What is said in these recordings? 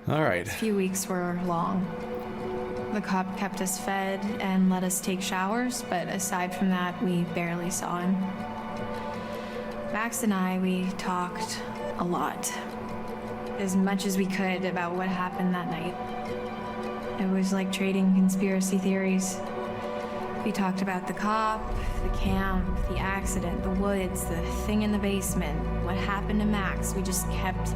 All right. A few weeks were long. The cop kept us fed and let us take showers, but aside from that, we barely saw him. Max and I, we talked a lot. As much as we could about what happened that night. It was like trading conspiracy theories. We talked about the cop, the camp, the accident, the woods, the thing in the basement, what happened to Max. We just kept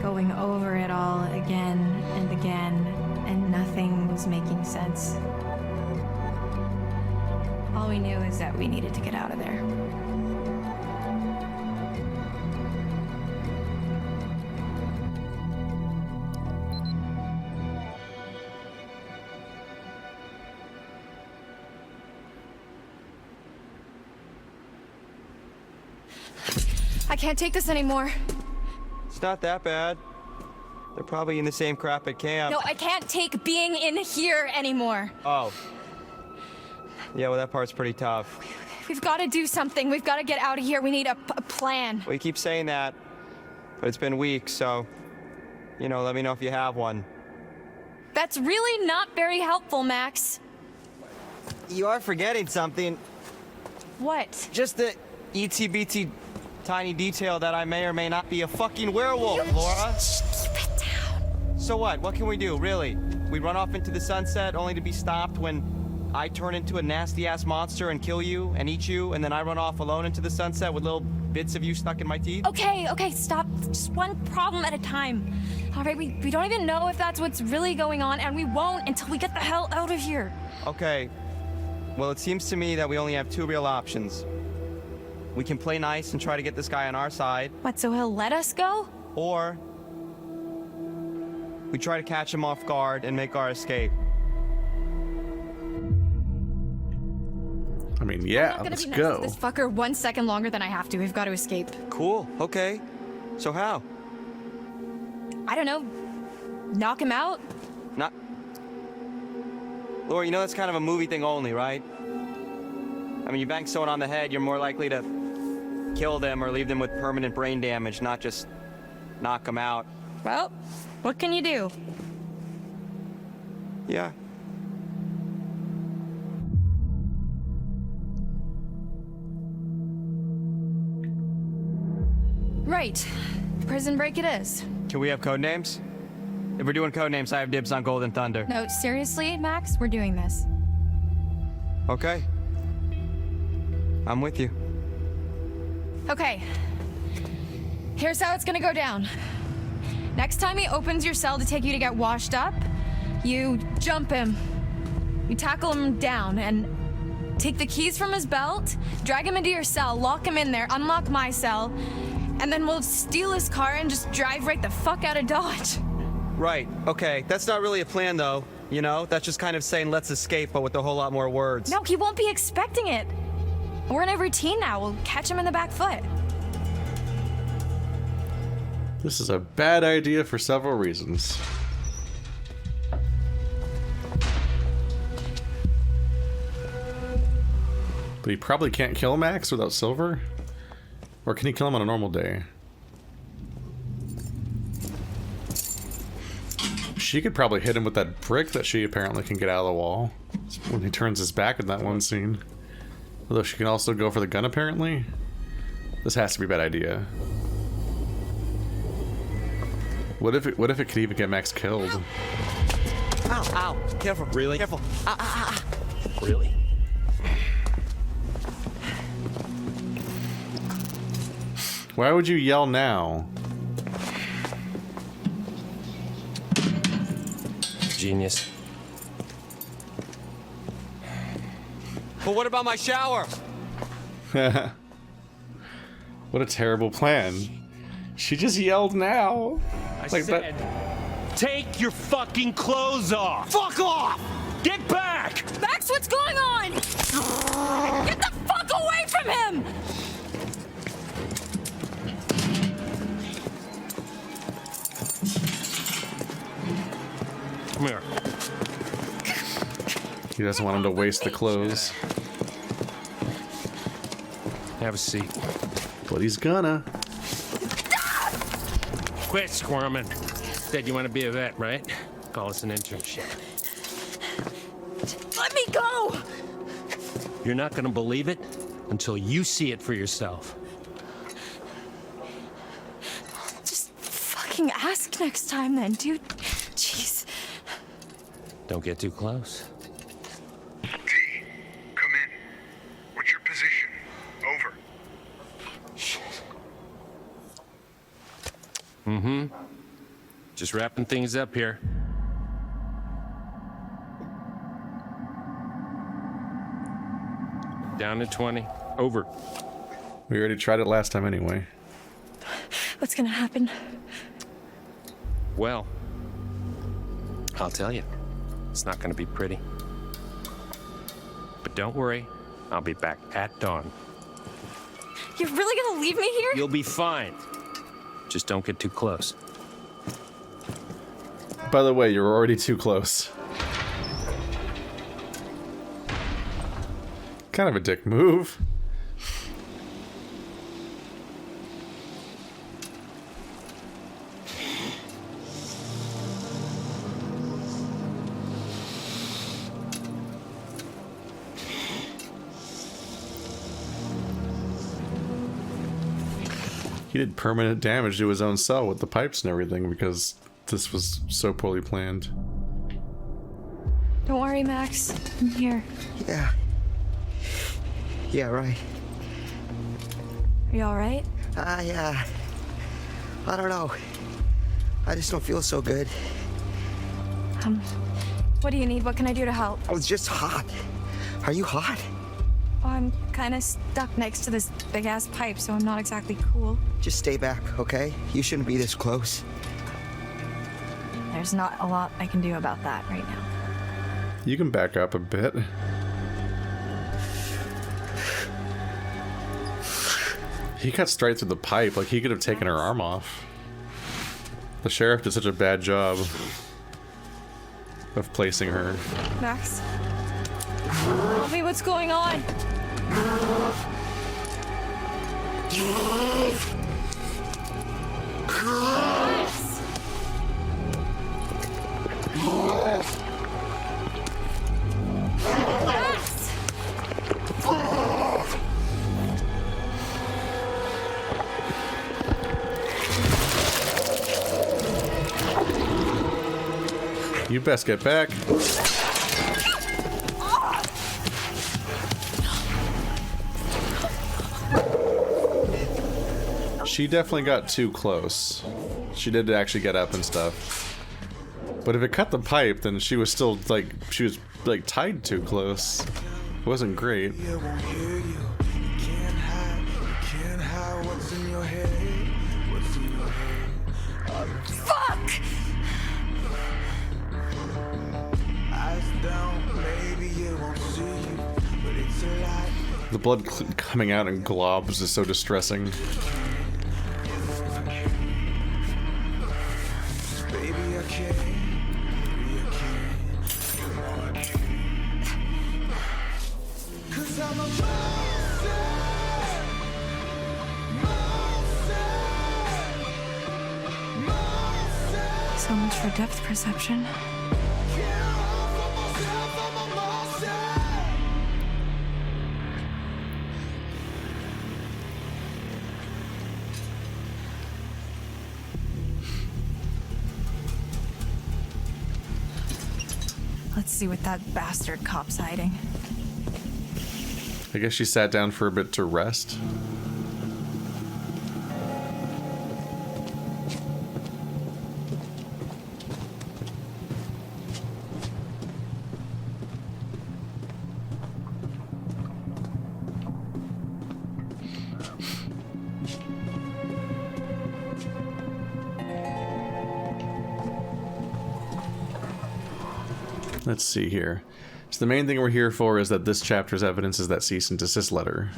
going over it all again and again, and nothing was making sense. All we knew is that we needed to get out of there. I can't take this anymore. It's not that bad. They're probably in the same crap at camp. No, I can't take being in here anymore. Oh. Yeah, well, that part's pretty tough. We've got to do something. We've got to get out of here. We need a plan. Well, you keep saying that, but it's been weeks, so, you know, let me know if you have one. That's really not very helpful, Max. You are forgetting something. What? Just the itsy-bitsy tiny detail that I may or may not be a fucking werewolf, Laura. Keep it down. So what? What can we do, really? We run off into the sunset only to be stopped when I turn into a nasty-ass monster and kill you and eat you, and then I run off alone into the sunset with little bits of you stuck in my teeth? Okay, stop. Just one problem at a time. All right, we don't even know if that's what's really going on, and we won't until we get the hell out of here. Okay. Well, it seems to me that we only have two real options. We can play nice and try to get this guy on our side. What, so he'll let us go? Or we try to catch him off guard and make our escape. I mean, yeah, I'm not let's gonna be go. nice to this fucker 1 second longer than I have to. We've got to escape. Cool, okay. So how? I don't know. Knock him out? Not... Laura, you know that's kind of a movie thing only, right? I mean, you bang someone on the head, you're more likely to kill them or leave them with permanent brain damage, not just knock them out. Well, what can you do? Yeah. Right. Prison break it is. Can we have code names? If we're doing code names, I have dibs on Golden Thunder. No, seriously, Max, we're doing this. Okay. I'm with you. Okay. Here's how it's gonna go down. Next time he opens your cell to take you to get washed up, you jump him. You tackle him down and take the keys from his belt, drag him into your cell, lock him in there, unlock my cell, and then we'll steal his car and just drive right the fuck out of Dodge. Right, okay. That's not really a plan, though. You know? That's just kind of saying let's escape, but with a whole lot more words. No, he won't be expecting it. We're in a routine now. We'll catch him in the back foot. This is a bad idea for several reasons. But he probably can't kill Max without Silver? Or can he kill him on a normal day? She could probably hit him with that brick that she apparently can get out of the wall when he turns his back in that one scene. Although she can also go for the gun apparently. This has to be a bad idea. What if it could even get Max killed? Ow, ow. Careful. Really? Careful. Really? Why would you yell now? Genius. But what about my shower? What a terrible plan. She just yelled now. I Like said, take your fucking clothes off! Fuck off! Get back! Max, what's going on? Get the fuck away from him! Come here. He doesn't want him to waste the clothes. Have a seat. But he's gonna. Quit squirming. Said you want to be a vet, right? Call us an internship. Let me go! You're not gonna believe it until you see it for yourself. Just fucking ask next time then, dude. Jeez. Don't get too close. T, come in. What's your position? Over. Shit. Just wrapping things up here. Down to 20. Over. We already tried it last time anyway. What's gonna happen? Well, I'll tell you. It's not gonna be pretty. But don't worry. I'll be back at dawn. You're really gonna leave me here? You'll be fine. Just don't get too close. By the way, you're already too close. Kind of a dick move. He did permanent damage to his own cell with the pipes and everything because this was so poorly planned. Don't worry, Max. I'm here. Yeah. Yeah, right. Are you alright? I don't know. I just don't feel so good. What do you need? What can I do to help? I was just hot. Are you hot? Oh, I'm kind of stuck next to this big-ass pipe, so I'm not exactly cool. Just stay back, okay? You shouldn't be this close. There's not a lot I can do about that right now. You can back up a bit. He cut straight through the pipe, like he could have taken her arm off. The sheriff did such a bad job of placing her. Max? Tell me what's going on. Max! Max! You best get back. She definitely got too close. She did actually get up and stuff. But if it cut the pipe, then she was still like, she was like tied too close. It wasn't great. Fuck! The blood coming out in globs is so distressing. So much for depth perception. Let's see what that bastard cop's hiding. I guess she sat down for a bit to rest. Let's see here. So the main thing we're here for is that this chapter's evidence is that cease and desist letter.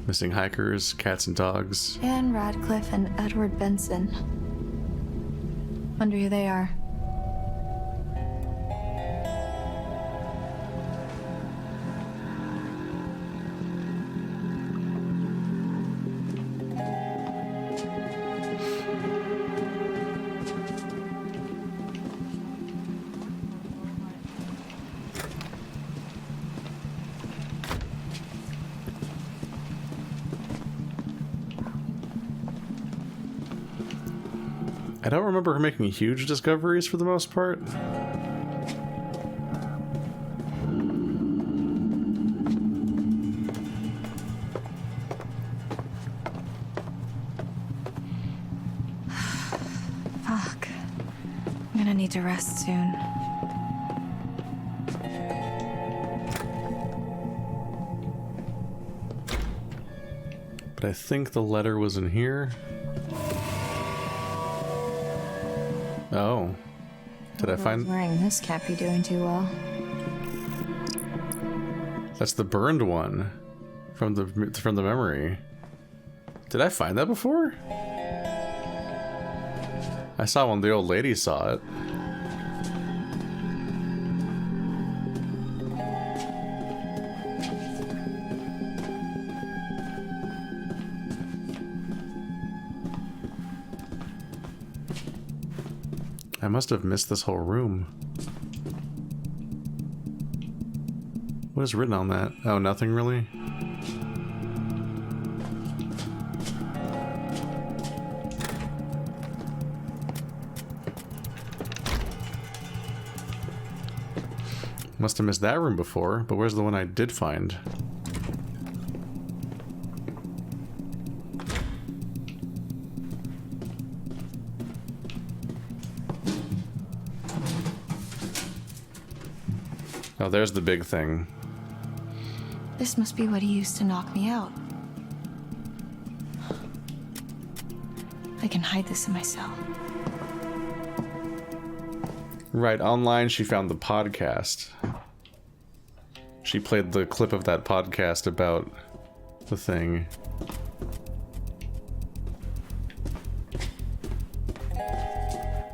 Missing hikers, cats and dogs. Anne Radcliffe and Edward Benson. Wonder who they are. I don't remember her making huge discoveries for the most part. Fuck. I'm gonna need to rest soon. But I think the letter was in here. Oh. Did I find... Wearing this can't be doing too well. That's the burned one from the memory. Did I find that before? I saw when the old lady saw it. I must have missed this whole room. What is written on that? Oh, nothing really? Must have missed that room before, but where's the one I did find? Oh, there's the big thing. This must be what he used to knock me out. I can hide this in my cell. Right, online she found the podcast. She played the clip of that podcast about the thing.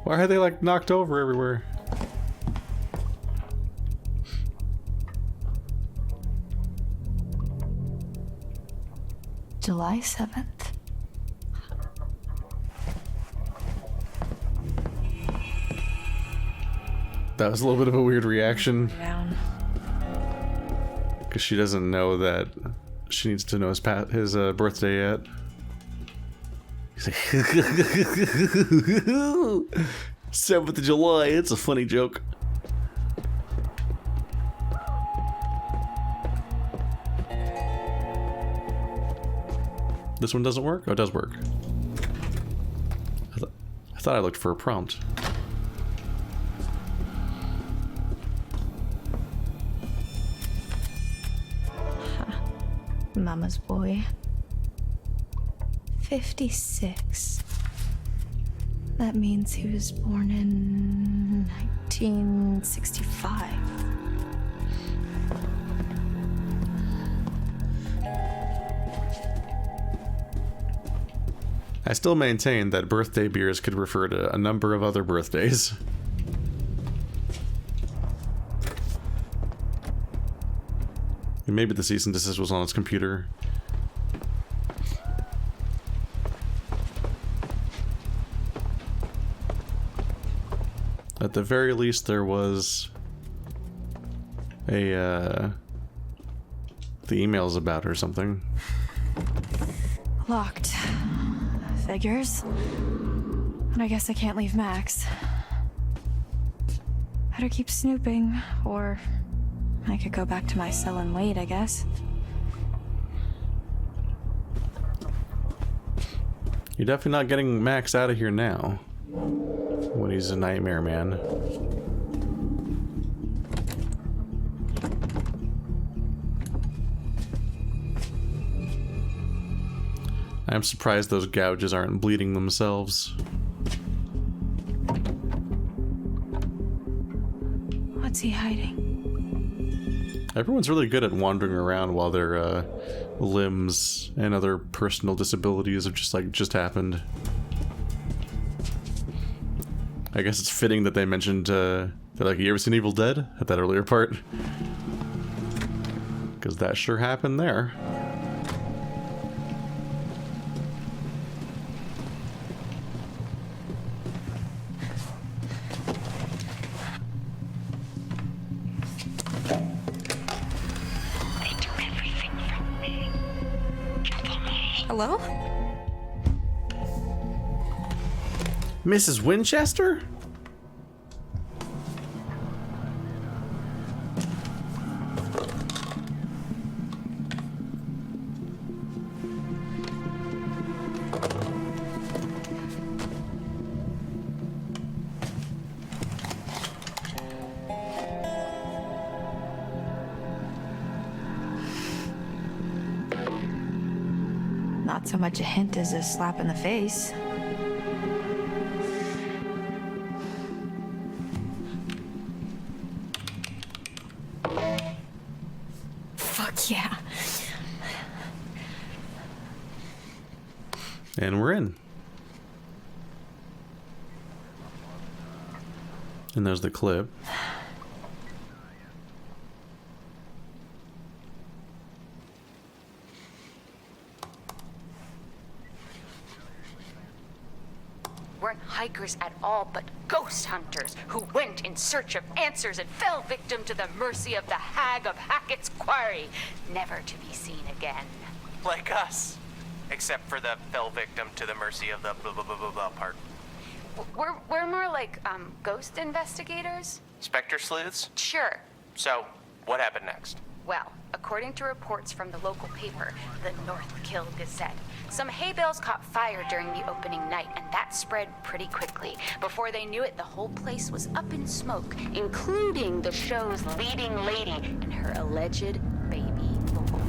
Why are they like knocked over everywhere? July 7th. That was a little bit of a weird reaction. Down. Because she doesn't know that she needs to know his birthday yet. He's like, 7th of July, it's a funny joke. This one doesn't work? Oh, it does work. I thought I looked for a prompt. Mama's boy. 56. That means he was born in 1965. I still maintain that birthday beers could refer to a number of other birthdays. And maybe the cease and desist was on his computer. At the very least, there was the emails about or something. Locked. Figures. And I guess I can't leave Max. Better keep snooping, or I could go back to my cell and wait, I guess. You're definitely not getting Max out of here now. When he's a nightmare man. I'm surprised those gouges aren't bleeding themselves. What's he hiding? Everyone's really good at wandering around while their limbs and other personal disabilities have just happened. I guess it's fitting that they mentioned, they're like, you ever seen Evil Dead? At that earlier part. Because that sure happened there. Hello? Mrs. Winchester? Not so much a hint as a slap in the face. Fuck yeah. And we're in. And there's the clip. Weren't hikers at all, but ghost hunters who went in search of answers and fell victim to the mercy of the hag of Hackett's Quarry, never to be seen again. Like us. Except for the fell victim to the mercy of the blah blah blah blah blah part. We're more like, ghost investigators? Spectre sleuths? Sure. So, what happened next? Well, according to reports from the local paper, the North Kill Gazette, some hay bales caught fire during the opening night, and that spread pretty quickly. Before they knew it, the whole place was up in smoke, including the show's leading lady and her alleged baby boy.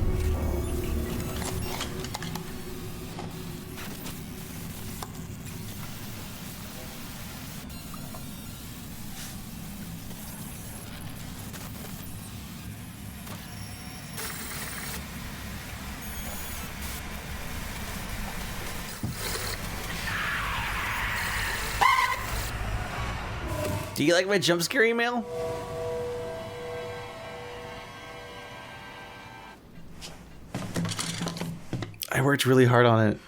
Do you like my jump scare email? I worked really hard on it.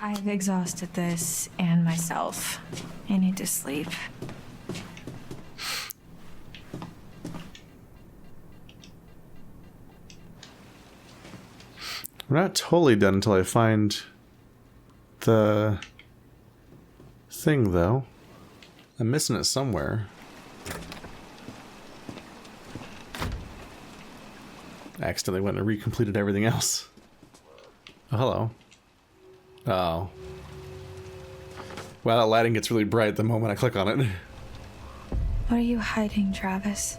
I've exhausted this and myself. I need to sleep. We're not totally done until I find the thing, though. I'm missing it somewhere. I accidentally went and recompleted everything else. Oh, hello. Oh. Wow, that lighting gets really bright the moment I click on it. What are you hiding, Travis?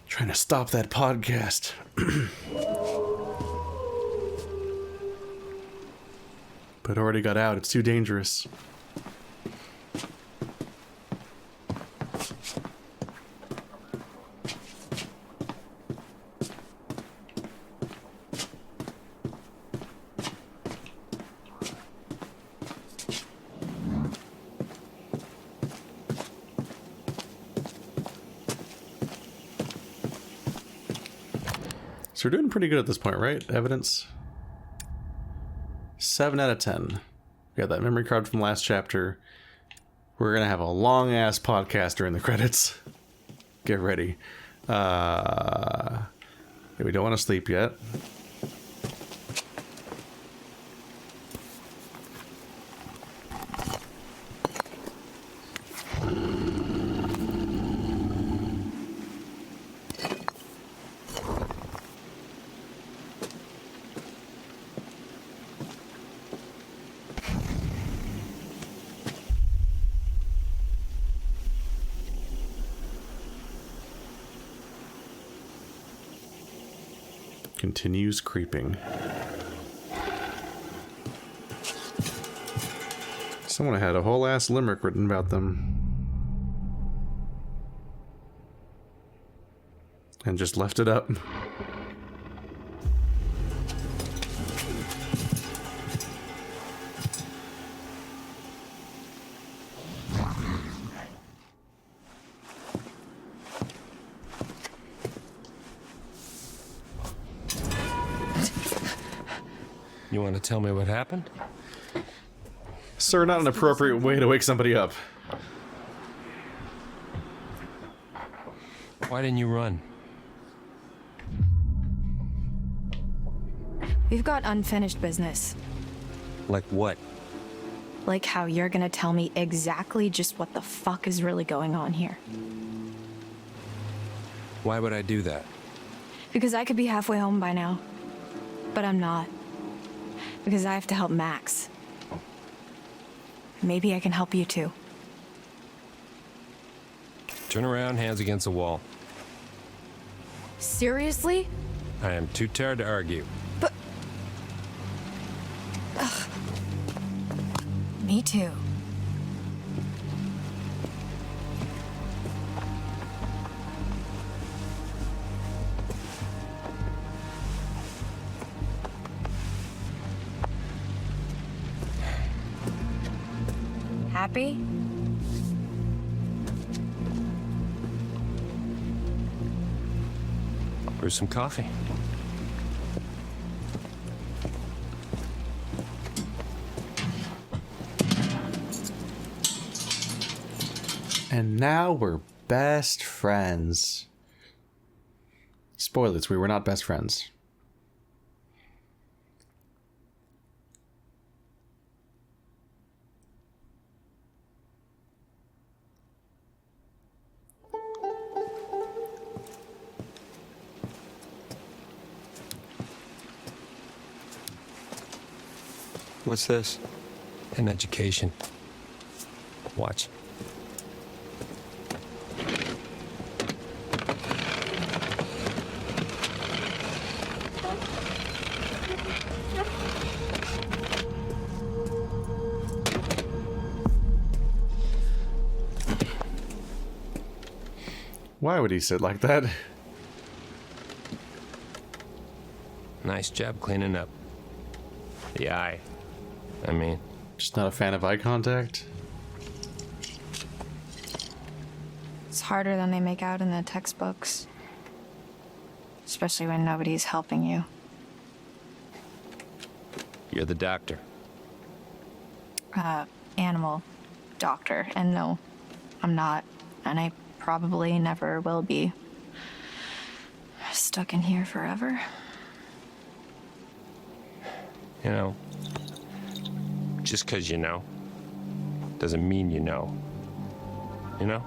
Trying to stop that podcast. But already got out. It's too dangerous. So we're doing pretty good at this point, right? Evidence. 7 out of 10. We got that memory card from last chapter. We're gonna have a long ass podcast during the credits. Get ready. Yeah, we don't want to sleep yet. Continues creeping. Someone had a whole ass limerick written about them. And just left it up. You want to tell me what happened? Sir, not an appropriate way to wake somebody up. Why didn't you run? We've got unfinished business. Like what? Like how you're gonna tell me exactly just what the fuck is really going on here. Why would I do that? Because I could be halfway home by now. But I'm not. Because I have to help Max. Maybe I can help you too. Turn around, hands against the wall. Seriously? I am too tired to argue. But... Ugh. Me too. Happy? Brew some coffee. And now we're best friends. Spoilers, we were not best friends. What's this? An education. Watch. Why would he sit like that? Nice job cleaning up. The eye. I mean, Just not a fan of eye contact? It's harder than they make out in the textbooks. Especially when nobody's helping you. you're the doctor. Animal doctor. And no, I'm not. And I probably never will be. Stuck in here forever. You know, just because you know doesn't mean you know. You know?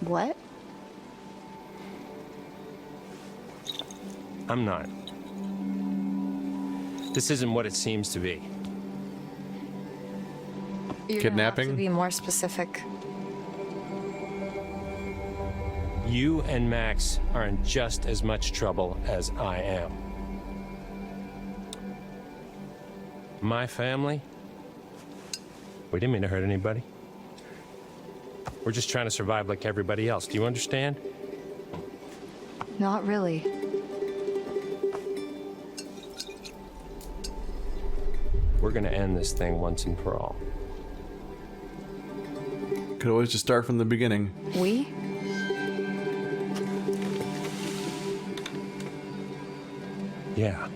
What? I'm not. This isn't what it seems to be. You're Kidnapping? gonna have to be more specific. You and Max are in just as much trouble as I am. My family? We didn't mean to hurt anybody. We're just trying to survive like everybody else. Do you understand? Not really. We're gonna end this thing once and for all. Could always just start from the beginning. We? Yeah.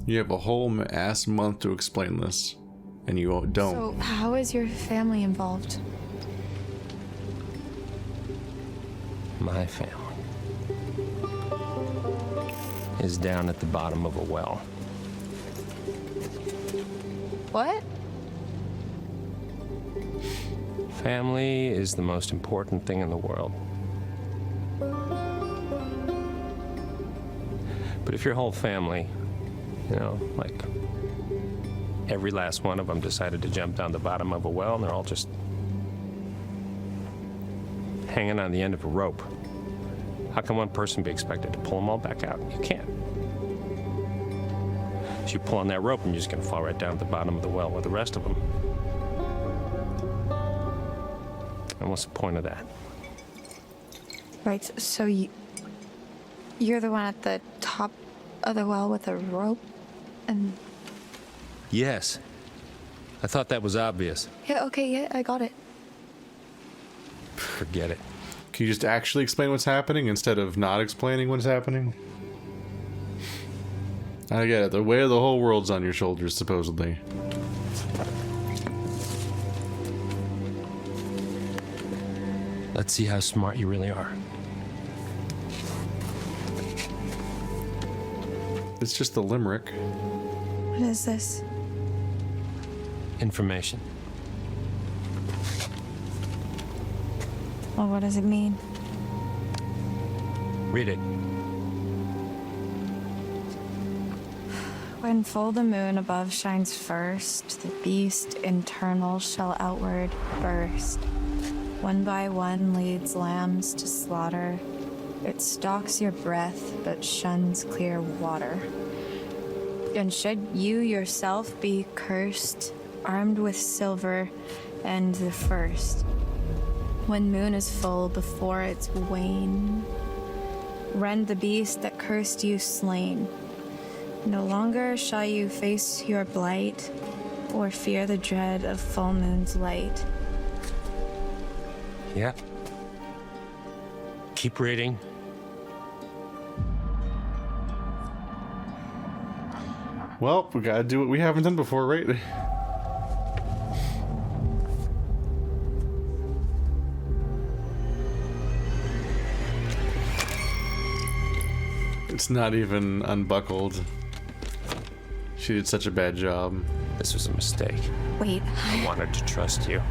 You have a whole ass month to explain this, and you don't. So, how is your family involved? My family is down at the bottom of a well. What? Family is the most important thing in the world. But if your whole family, you know, like every last one of them decided to jump down the bottom of a well and they're all just hanging on the end of a rope, how can one person be expected to pull them all back out? You can't. So you pull on that rope and you're just going to fall right down at the bottom of the well with the rest of them. And what's the point of that? Right, so you're the one at the top of the well with a rope? And... Yes. I thought that was obvious. Yeah, okay, yeah, I got it. Forget it. Can you just actually explain what's happening instead of not explaining what's happening? I get it. The weight of the whole world's on your shoulders, supposedly. Let's see how smart you really are. It's just the limerick. What is this? Information. Well, what does it mean? Read it. When full the moon above shines first, the beast internal shall outward burst. One by one leads lambs to slaughter. It stalks your breath, but shuns clear water. And should you yourself be cursed, armed with silver and the first, when moon is full before its wane, rend the beast that cursed you slain. No longer shall you face your blight, or fear the dread of full moon's light. Yeah. Keep reading. Well, we gotta do what we haven't done before, right? It's not even unbuckled. She did such a bad job. This was a mistake. Wait, I wanted to trust you.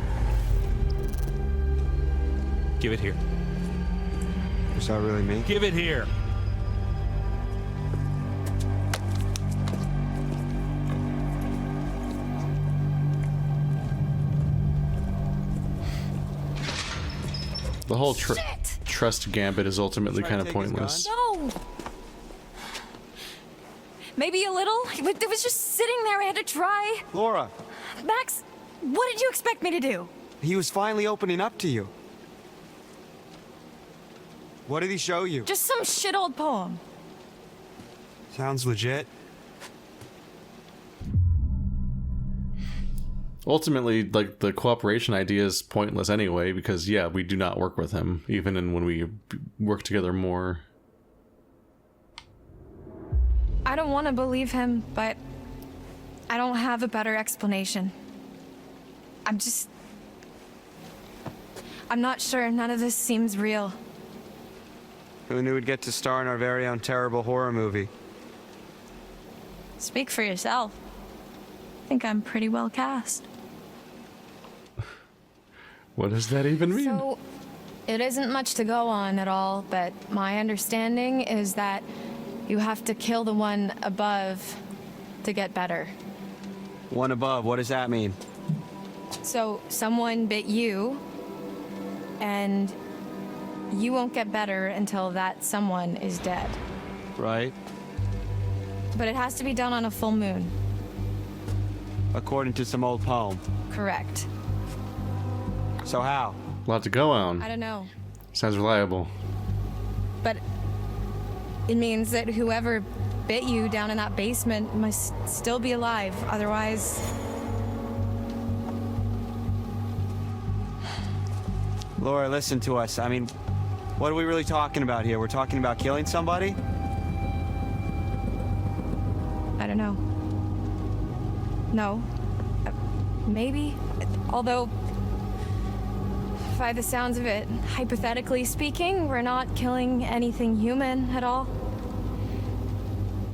Give it here. Is that really me? Give it here. The whole trust gambit is ultimately kind of pointless. no! Maybe a little. It was just sitting there. I had to try. Laura, Max, what did you expect me to do? he was finally opening up to you. What did he show you? Just some shit old poem. Sounds legit. Ultimately, like, the cooperation idea is pointless anyway, because, yeah, we do not work with him, even when we work together more. I don't want to believe him, but I don't have a better explanation. I'm not sure. None of this seems real. Who knew we'd get to star in our very own terrible horror movie? Speak for yourself. I think I'm pretty well cast. What does that even mean? So, it isn't much to go on at all, but my understanding is that you have to kill the one above to get better. One above, what does that mean? So, someone bit you, and you won't get better until that someone is dead. Right? But it has to be done on a full moon. According to some old poem. Correct. So how? A lot to go on. I don't know. Sounds reliable. But it means that whoever bit you down in that basement must still be alive. Otherwise... Laura, listen to us. I mean, what are we really talking about here? We're talking about killing somebody? I don't know. No. Maybe. Although, by the sounds of it, hypothetically speaking, we're not killing anything human at all.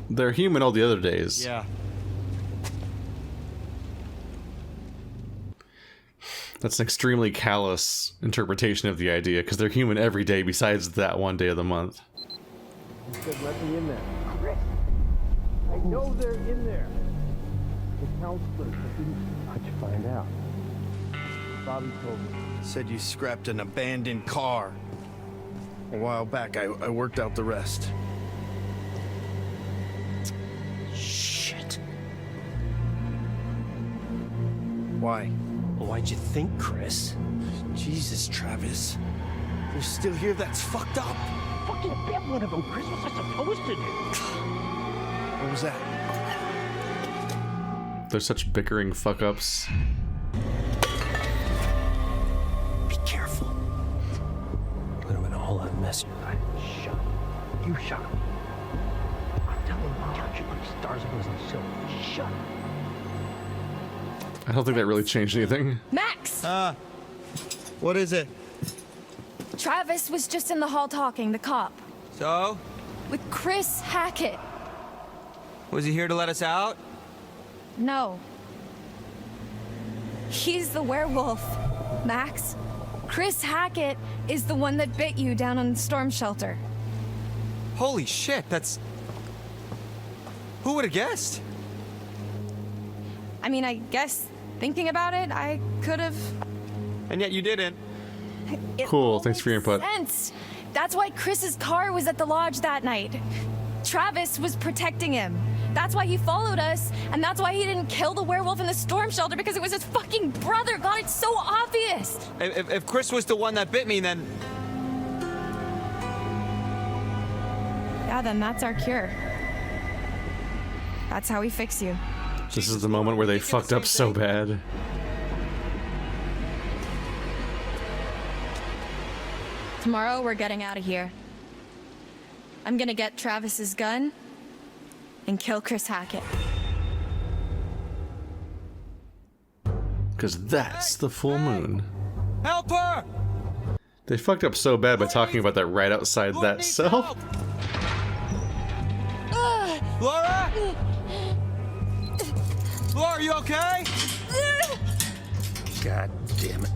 They're human all the other days. Yeah. That's an extremely callous interpretation of the idea, because they're human every day besides that one day of the month. He said, let me in there. Chris, I know they're in there. The counselors didn't. How'd you find out? Bobby told me. Said you scrapped an abandoned car. A while back, I worked out the rest. Shit. Why? Well, why'd you think, Chris? Jesus, Travis. You're still here? That's fucked up. Fucking bit one of them, Chris. What's I supposed to do? What was that? They're such bickering fuck-ups. Be careful. Could have been a whole lot messier. I shot him. You shot him. I'm telling you, count your pretty stars if it wasn't silver. Shut him. I don't think that really changed anything. Max! What is it? Travis was just in the hall talking, the cop. So? With Chris Hackett. Was he here to let us out? No. He's the werewolf, Max. Chris Hackett is the one that bit you down on the storm shelter. Holy shit, that's... Who would have guessed? I mean, I guess thinking about it, I could have. And yet you didn't. Cool, thanks for your input. Sense. That's why Chris's car was at the lodge that night. Travis was protecting him. That's why he followed us, and that's why he didn't kill the werewolf in the storm shelter, because it was his fucking brother. God, it's so obvious. If Chris was the one that bit me, then... Yeah, then that's our cure. That's how we fix you. This is the moment where they fucked up so bad. Tomorrow, we're getting out of here. I'm gonna get Travis's gun and kill Chris Hackett. Because that's the full moon. Help her! They fucked up so bad by talking about that right outside that cell. Laura? Laura, are you okay? God damn it.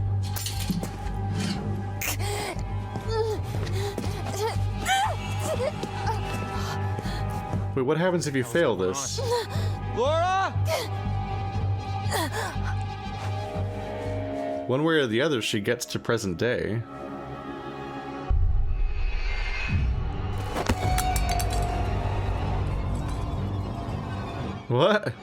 Wait, what happens if you fail this? Laura? One way or the other, she gets to present day. What?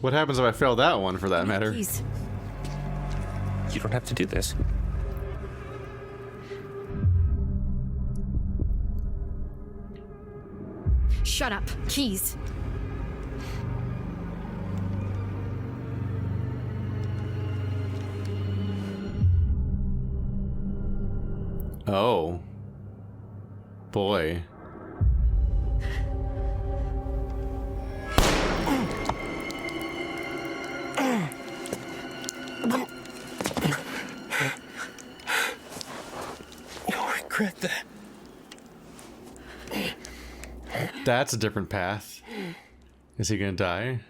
What happens if I fail that one, for that matter? Keys. You don't have to do this. Shut up. Keys. Oh. Boy. You'll regret that. That's a different path. Is he gonna die?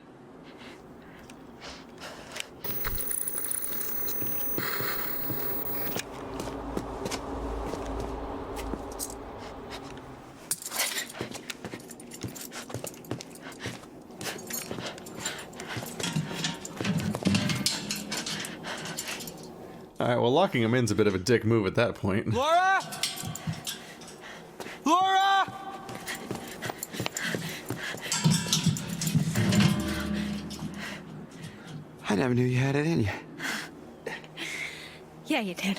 Alright, well, locking him in's a bit of a dick move at that point. Laura? Laura? I never knew you had it in you. Yeah, you did.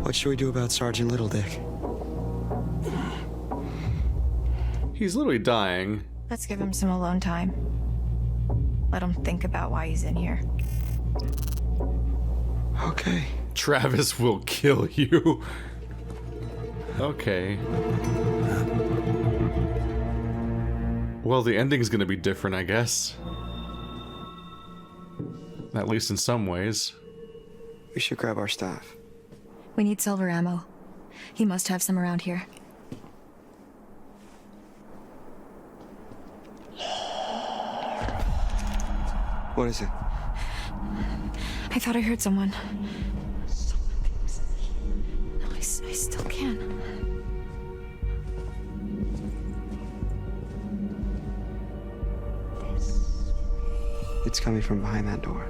What should we do about Sergeant Littledick? He's literally dying. Let's give him some alone time. Let him think about why he's in here. Okay. Travis will kill you. Okay. Well, the ending's gonna be different, I guess. At least in some ways. We should grab our stuff. We need silver ammo. He must have some around here. What is it? I thought I heard someone. No, I still can. It's coming from behind that door.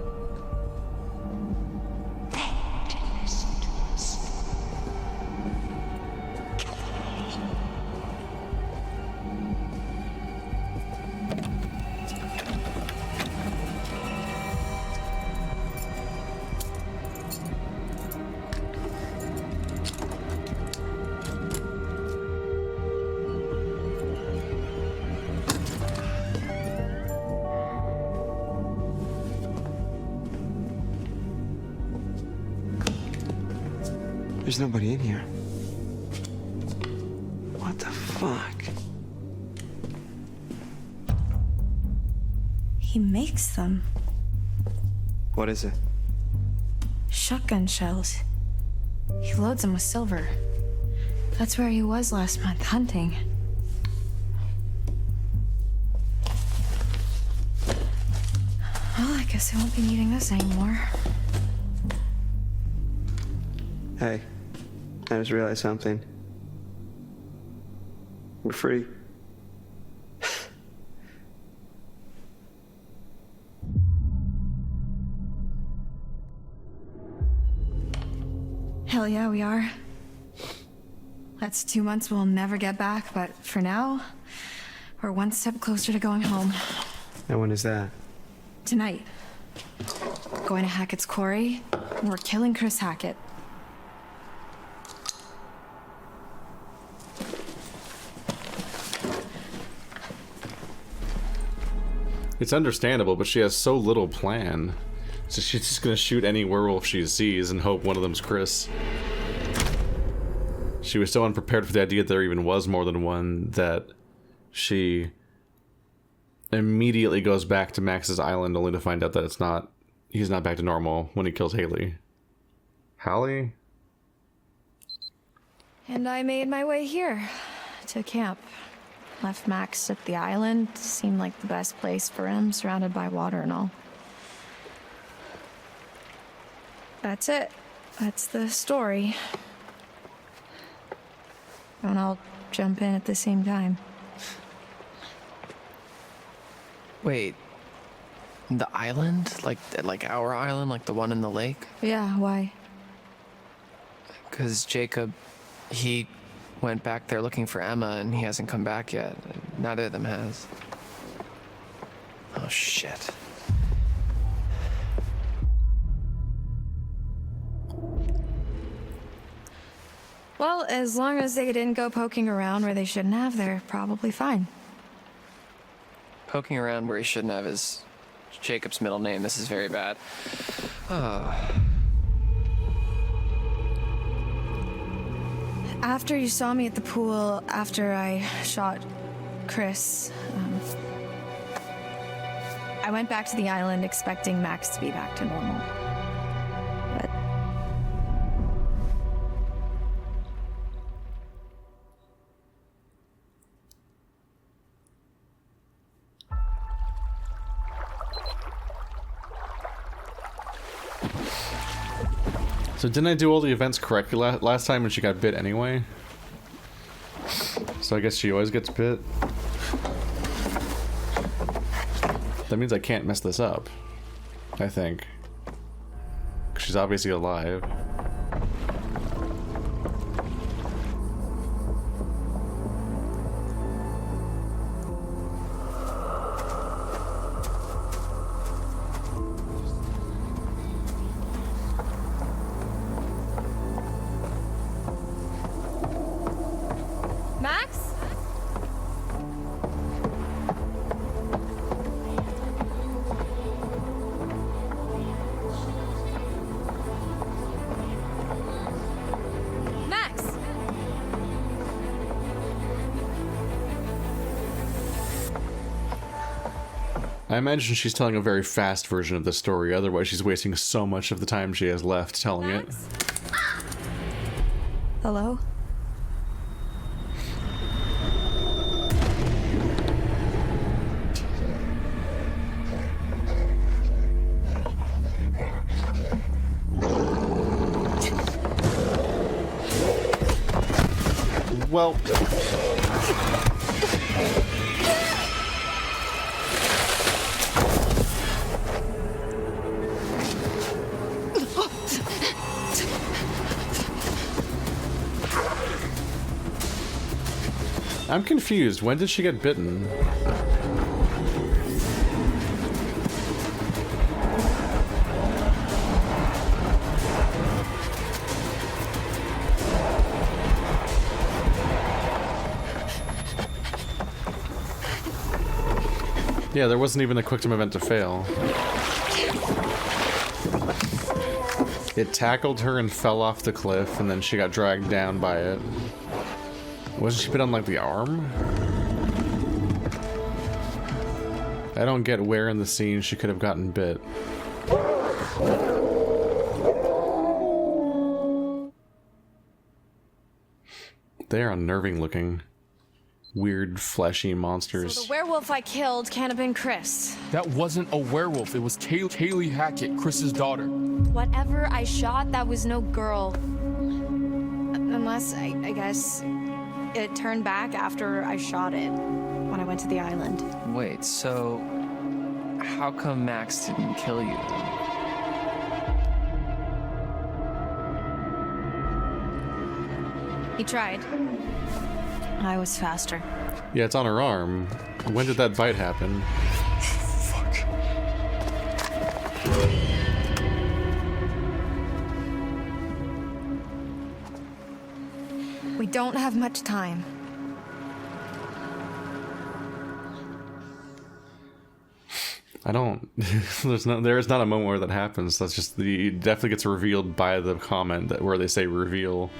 There's nobody in here. What the fuck? He makes them. What is it? Shotgun shells. He loads them with silver. That's where he was last month, hunting. Well, I guess I won't be needing this anymore. Hey, I just realized something. We're free. Hell yeah, we are. That's 2 months we'll never get back, but for now, we're one step closer to going home. And when is that? Tonight. Going to Hackett's Quarry, and we're killing Chris Hackett. It's understandable, but she has so little plan. So she's just gonna shoot any werewolf she sees and hope one of them's Chris. She was so unprepared for the idea that there even was more than one that she immediately goes back to Max's island only to find out that he's not back to normal when he kills Haley. Hallie? And I made my way here, to camp. Left Max at the island. Seemed like the best place for him, surrounded by water and all. That's it. That's the story. Don't all jump in at the same time. Wait. The island? Like our island? Like the one in the lake? Yeah, why? Because Jacob, he went back there looking for Emma and he hasn't come back yet. Neither of them has. Oh, shit. Well, as long as they didn't go poking around where they shouldn't have, they're probably fine. Poking around where he shouldn't have is Jacob's middle name. This is very bad. Oh. After you saw me at the pool, after I shot Chris, I went back to the island expecting Max to be back to normal. But So didn't I do all the events correctly last time when she got bit anyway? So I guess she always gets bit. That means I can't mess this up, I think. 'Cause she's obviously alive. Max? Max! I imagine she's telling a very fast version of the story, otherwise she's wasting so much of the time she has left telling it. Hello? Well... I'm confused. When did she get bitten? Yeah, there wasn't even a quick time event to fail. It tackled her and fell off the cliff, and then she got dragged down by it. Wasn't she bit on, like, the arm? I don't get where in the scene she could have gotten bit. They're unnerving looking. Weird, fleshy monsters. So the werewolf I killed can't have been Chris. That wasn't a werewolf. It was Kaylee Hackett, Chris's daughter. Whatever I shot, that was no girl. Unless, I guess, it turned back after I shot it when I went to the island. Wait, so how come Max didn't kill you? He tried. I was faster. Yeah, it's on her arm. When did that bite happen? Fuck. We don't have much time. I don't. There is not a moment where that happens. That's just it definitely gets revealed by the comment that where they say reveal.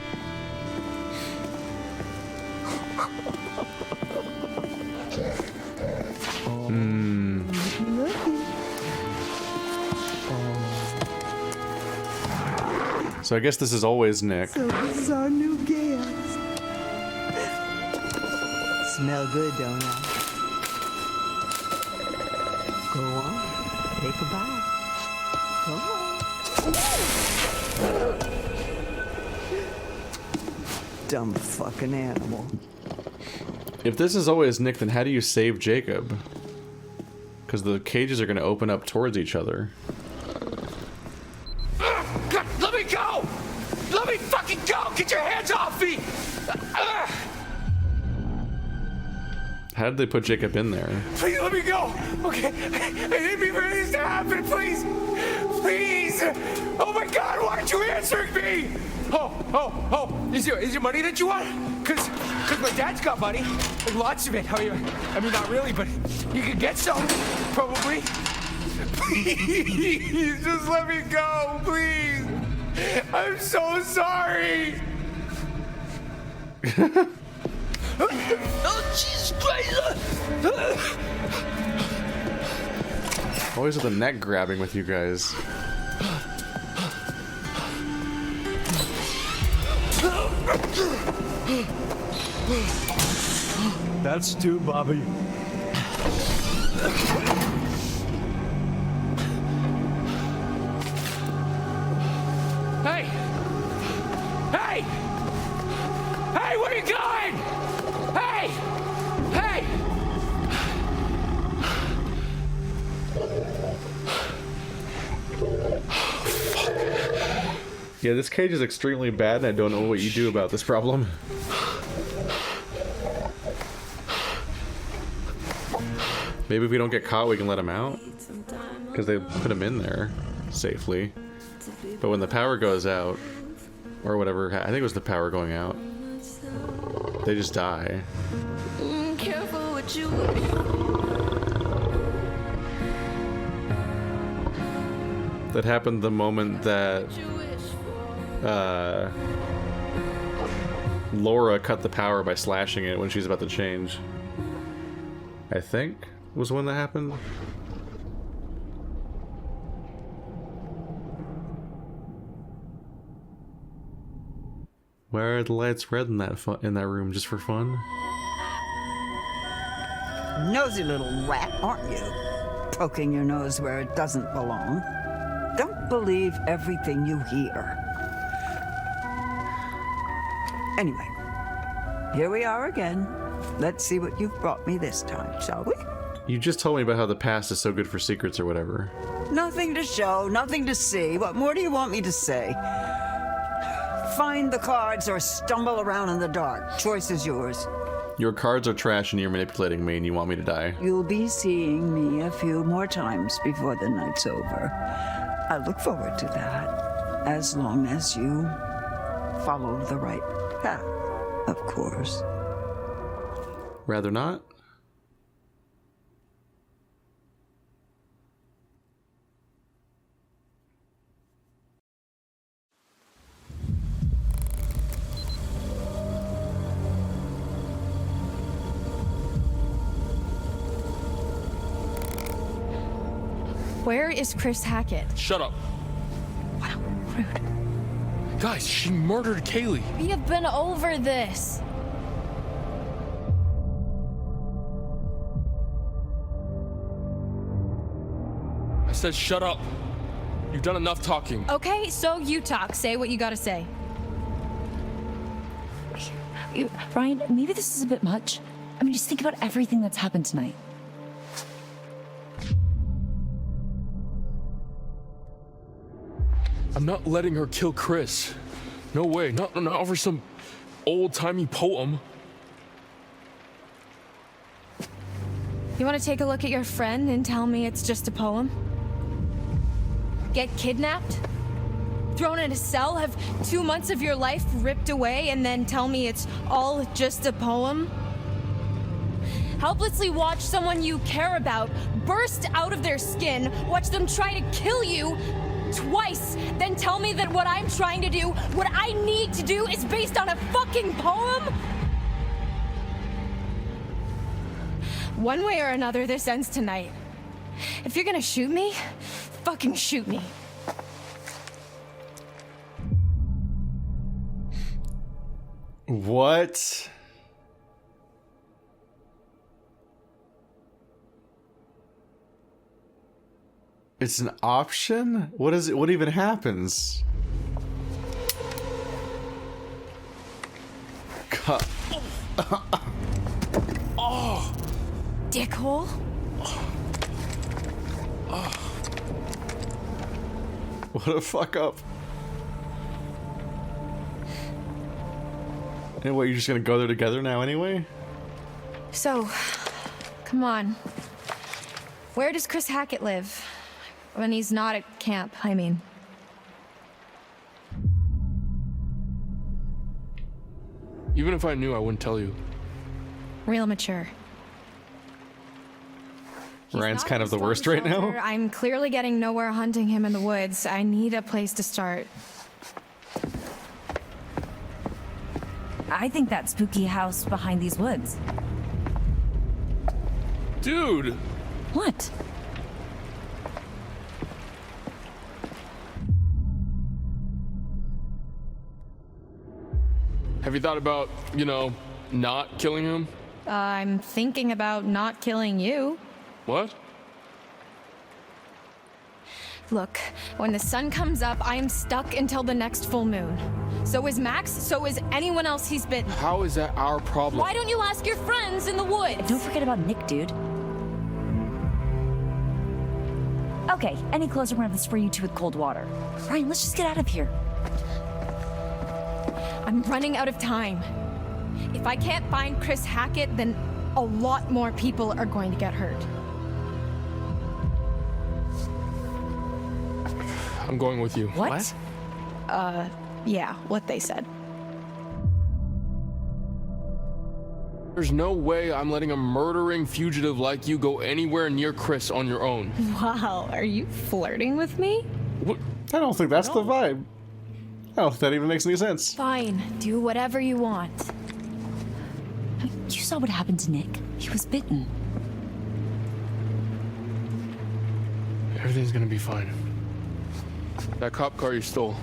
So I guess this is always Nick. So this is our new guest. Smell good, don't I? Go on, take a bite. Go on. Dumb fucking animal. If this is always Nick, then how do you save Jacob? Because the cages are going to open up towards each other. God, let me go! Let me fucking go! Get your hands off me! How did they put Jacob in there? Please let me go! Okay, I didn't mean for this to happen, please! Please! Oh my god, why aren't you answering me? Oh, is your money that you want? Cause my dad's got money. Lots of it. I mean, not really, but you could get some, probably. Please, just let me go, please. I'm so sorry. Oh, Jesus Christ! Always with the neck grabbing with you guys. That's two, Bobby. Hey! Hey! Hey, where are you going? Hey! Hey! Yeah, this cage is extremely bad, and I don't know what you do about this problem. Maybe if we don't get caught, we can let him out? Because they put him in there safely. But when the power goes out, or whatever, I think it was the power going out, they just die. Careful what you That happened the moment that Laura cut the power by slashing it when she's about to change. I think was when that happened. Why are the lights red in that room? Just for fun? Nosy little rat, aren't you? Poking your nose where it doesn't belong. Don't believe everything you hear. Anyway, here we are again. Let's see what you've brought me this time, shall we? You just told me about how the past is so good for secrets or whatever. Nothing to show, nothing to see. What more do you want me to say? Find the cards or stumble around in the dark. Choice is yours. Your cards are trash and you're manipulating me and you want me to die. You'll be seeing me a few more times before the night's over. I look forward to that, as long as you follow the right path, of course. Rather not? Where is Chris Hackett? Shut up. Wow, rude. Guys, she murdered Kaylee. We have been over this. I said shut up. You've done enough talking. Okay, so you talk. Say what you gotta say. Ryan, maybe this is a bit much. I mean, just think about everything that's happened tonight. I'm not letting her kill Chris. No way. Not over some old-timey poem. You want to take a look at your friend and tell me it's just a poem? Get kidnapped? Thrown in a cell? Have 2 months of your life ripped away and then tell me it's all just a poem? Helplessly watch someone you care about burst out of their skin, watch them try to kill you twice, then tell me that what I'm trying to do, what I need to do, is based on a fucking poem? One way or another, this ends tonight. If you're gonna shoot me, fucking shoot me. What? It's an option? What is it? What even happens? Oh. Dickhole? What a fuck up. And what, you're just gonna go there together now anyway? So, come on. Where does Chris Hackett live? When he's not at camp, I mean. Even if I knew, I wouldn't tell you. Real mature. Ryan's kind of the worst right now. I'm clearly getting nowhere hunting him in the woods. I need a place to start. I think that spooky house behind these woods. Dude! What? Have you thought about, you know, not killing him? I'm thinking about not killing you. What? Look, when the sun comes up, I am stuck until the next full moon. So is Max, so is anyone else he's bitten. How is that our problem? Why don't you ask your friends in the woods? Don't forget about Nick, dude. Okay, any closer we're gonna spray you two with cold water. Ryan, let's just get out of here. I'm running out of time. If I can't find Chris Hackett, then a lot more people are going to get hurt. I'm going with you. What? Yeah, what they said. There's no way I'm letting a murdering fugitive like you go anywhere near Chris on your own. Wow, are you flirting with me? What? I don't think that's the vibe. I don't think that even makes any sense. Fine, do whatever you want. You saw what happened to Nick. He was bitten. Everything's gonna be fine. That cop car you stole,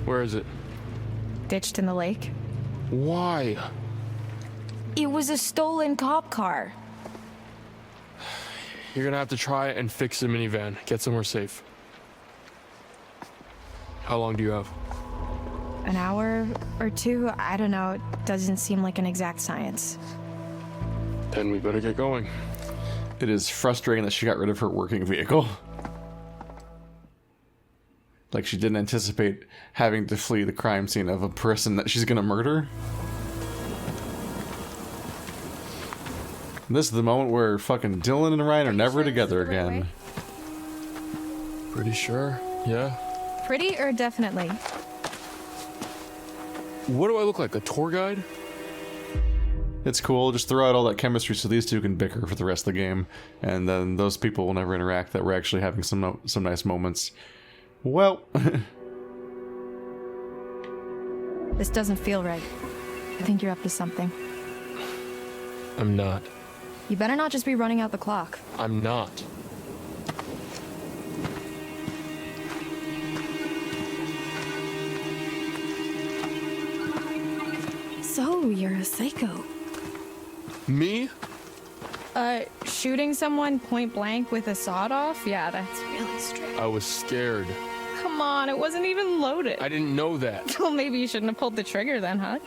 where is it? Ditched in the lake. Why? It was a stolen cop car. You're gonna have to try and fix the minivan. Get somewhere safe. How long do you have? An hour or two? I don't know. It doesn't seem like an exact science. Then we better get going. It is frustrating that she got rid of her working vehicle. Like she didn't anticipate having to flee the crime scene of a person that she's gonna murder. And this is the moment where fucking Dylan and Ryan are never together again. Pretty sure, yeah. Pretty or definitely? What do I look like, a tour guide? It's cool, just throw out all that chemistry so these two can bicker for the rest of the game. And then those people will never interact, that we're actually having some nice moments. Well... This doesn't feel right. I think you're up to something. I'm not. You better not just be running out the clock. I'm not. Ooh, you're a psycho. Me? Shooting someone point blank with a sawed-off? Yeah, that's really strange. I was scared. Come on, it wasn't even loaded. I didn't know that. Well, maybe you shouldn't have pulled the trigger then, huh?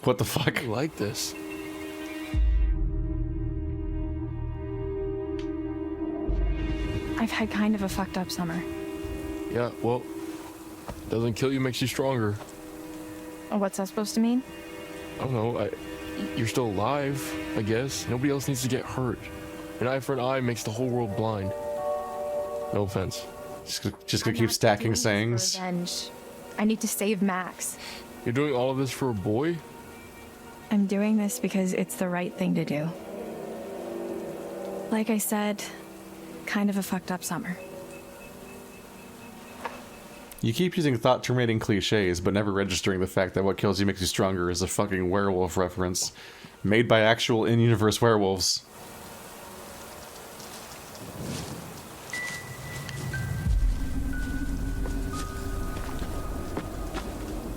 What the fuck? I like this. I've had kind of a fucked up summer. Yeah, well, doesn't kill you, makes you stronger. What's that supposed to mean? I don't know. You're still alive, I guess. Nobody else needs to get hurt. An eye for an eye makes the whole world blind. No offense. Just gonna keep stacking sayings. Revenge. I need to save Max. You're doing all of this for a boy? I'm doing this because it's the right thing to do. Like I said, kind of a fucked up summer. You keep using thought-terminating cliches, but never registering the fact that what kills you makes you stronger is a fucking werewolf reference. Made by actual in-universe werewolves.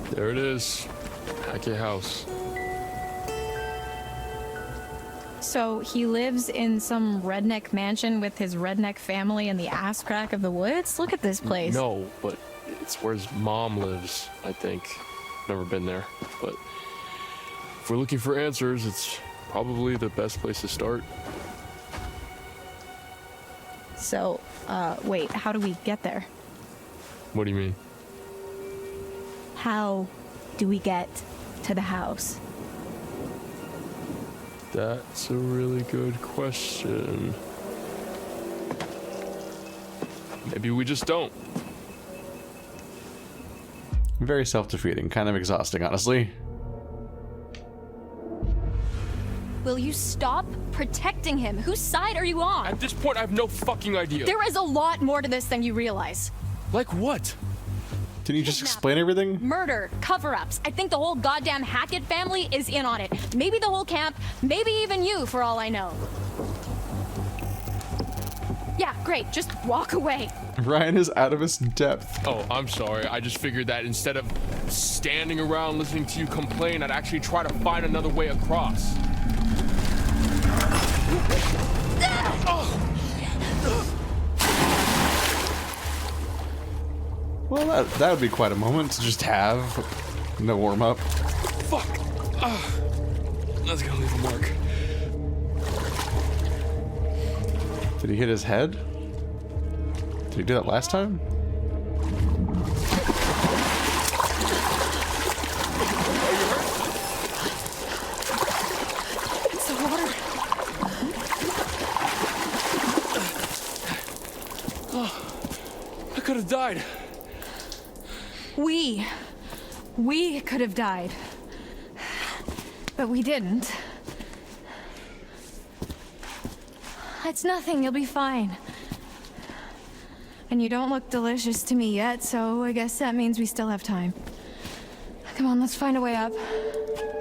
There it is. Hackett house. So he lives in some redneck mansion with his redneck family in the ass crack of the woods? Look at this place. No, but it's where his mom lives, I think. Never been there, but if we're looking for answers, it's probably the best place to start. So, wait, how do we get there? What do you mean? How do we get to the house? That's a really good question. Maybe we just don't. Very self-defeating, kind of exhausting, honestly. Will you stop protecting him? Whose side are you on? At this point, I have no fucking idea. There is a lot more to this than you realize. Like what? Didn't you just explain everything? Murder, cover-ups. I think the whole goddamn Hackett family is in on it. Maybe the whole camp, maybe even you, for all I know. Yeah, great. Just walk away. Ryan is out of his depth. Oh, I'm sorry. I just figured that instead of standing around listening to you complain, I'd actually try to find another way across. Well, that would be quite a moment to just have. No warm-up. Fuck! That's gonna leave a mark. Did he hit his head? Did he do that last time? It's the water. Oh, I could have died. We could have died. But we didn't. It's nothing, you'll be fine. And you don't look delicious to me yet, so I guess that means we still have time. Come on, let's find a way up.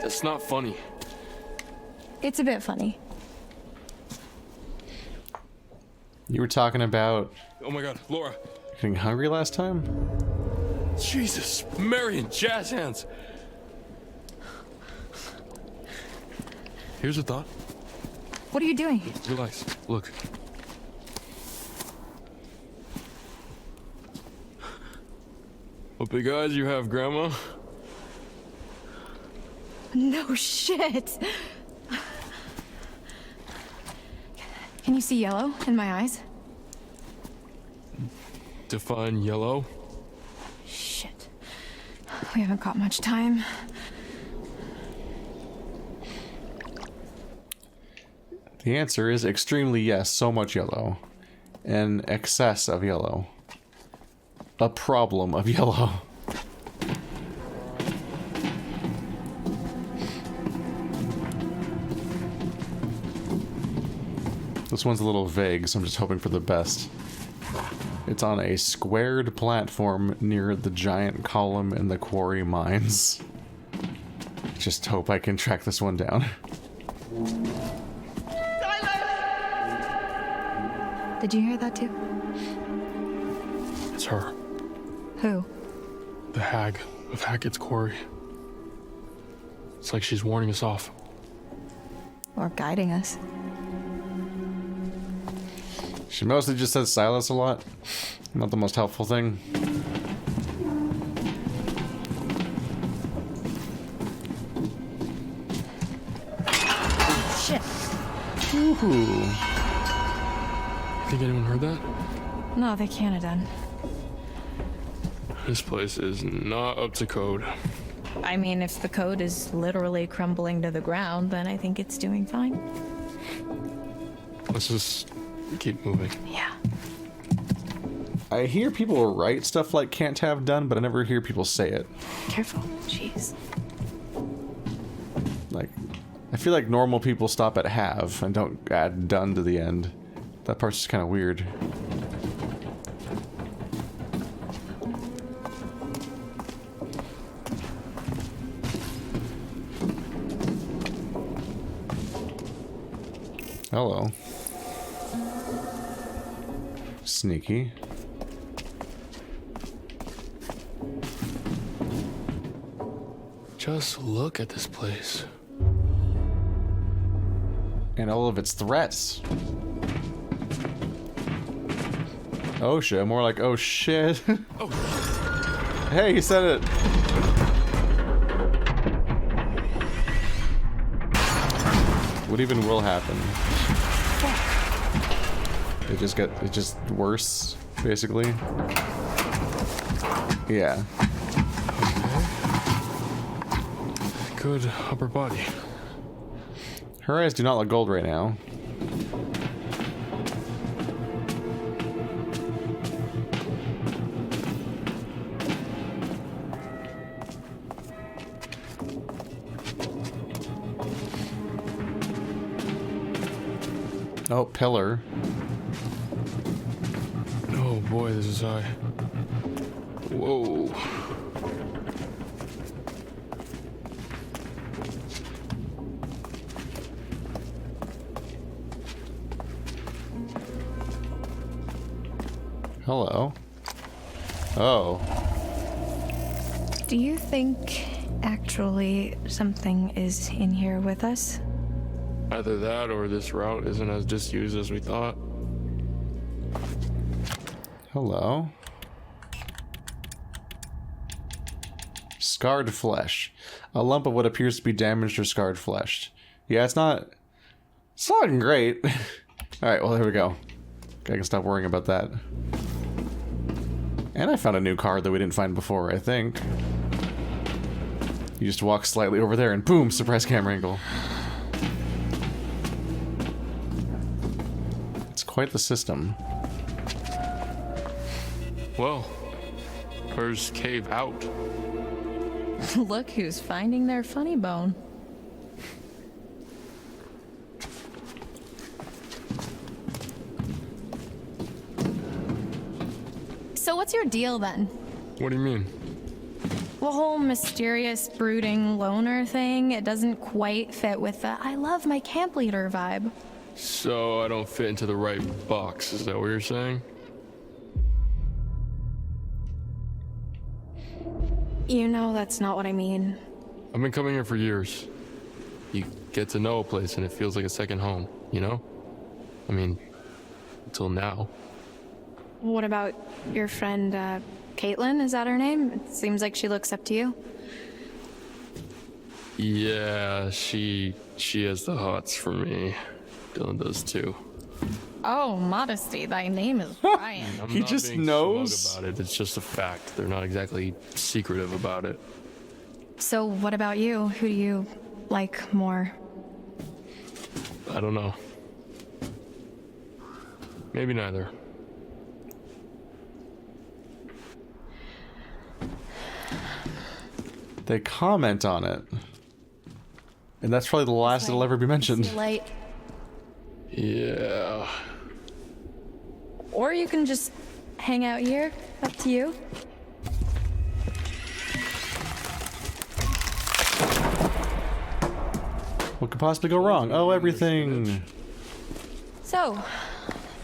That's not funny. It's a bit funny. You were talking about... Oh my god, Laura. Getting hungry last time? Jesus, Marion, jazz hands. Here's a thought. What are you doing? Relax, look. What big eyes you have, Grandma. No shit. Can you see yellow in my eyes? Define yellow. Shit. We haven't got much time. The answer is extremely yes, so much yellow. An excess of yellow. A problem of yellow. This one's a little vague, so I'm just hoping for the best. It's on a squared platform near the giant column in the Quarry mines. Just hope I can track this one down. Did you hear that too? It's her. Who? The hag. of Hackett's quarry. It's like she's warning us off. Or guiding us. She mostly just says Silas a lot. Not the most helpful thing. Shit. Ooh. Think anyone heard that? No, they can't have done. This place is not up to code. I mean, if the code is literally crumbling to the ground, then I think it's doing fine. Let's just keep moving. Yeah. I hear people write stuff like can't have done, but I never hear people say it. Careful. Jeez. Like, I feel like normal people stop at have and don't add done to the end. That part's just kind of weird. Hello. Sneaky. Just look at this place. And all of its threats. Oh shit, more like oh shit. Oh. Hey, he said it. What even will happen? It just worse, basically. Yeah. Good upper body. Her eyes do not look gold right now. Oh, pillar. Oh boy, this is high. Whoa. Hello. Oh. Do you think actually something is in here with us? Either that or this route isn't as disused as we thought. Hello. Scarred flesh. A lump of what appears to be damaged or scarred flesh. Yeah, it's not looking great. Alright, well, there we go. I can stop worrying about that. And I found a new card that we didn't find before, I think. You just walk slightly over there and boom, surprise camera angle. It's quite the system. Well, where's cave out? Look who's finding their funny bone. So what's your deal then? What do you mean? The whole mysterious, brooding loner thing, it doesn't quite fit with the I love my camp leader vibe. So I don't fit into the right box, is that what you're saying? You know that's not what I mean. I've been coming here for years. You get to know a place and it feels like a second home, you know? I mean, until now. What about your friend, Caitlin? Is that her name? It seems like she looks up to you. Yeah, she has the hots for me. Dylan does too. Oh, modesty, thy name is Brian. He just knows about it. It's just a fact. They're not exactly secretive about it. So what about you? Who do you like more? I don't know. Maybe neither. They comment on it. And that's probably the last it'll ever be mentioned. Light. Yeah. Or you can just hang out here. Up to you. What could possibly go wrong? Oh, everything. So,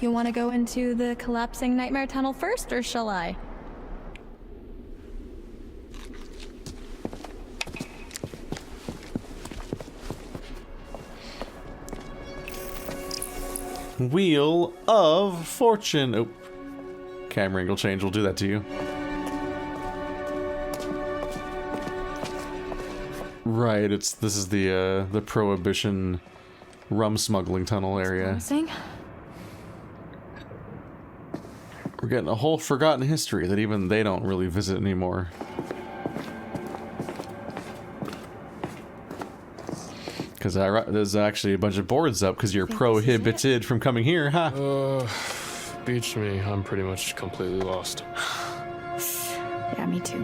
you want to go into the collapsing nightmare tunnel first, or shall I? Wheel of Fortune. Oh, camera angle change will do that to you. Right, this is the Prohibition rum smuggling tunnel area. Promising. We're getting a whole forgotten history that even they don't really visit anymore. Because there's actually a bunch of boards up because you're prohibited from coming here, huh? Beach me. I'm pretty much completely lost. Yeah, me too.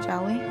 Shall we?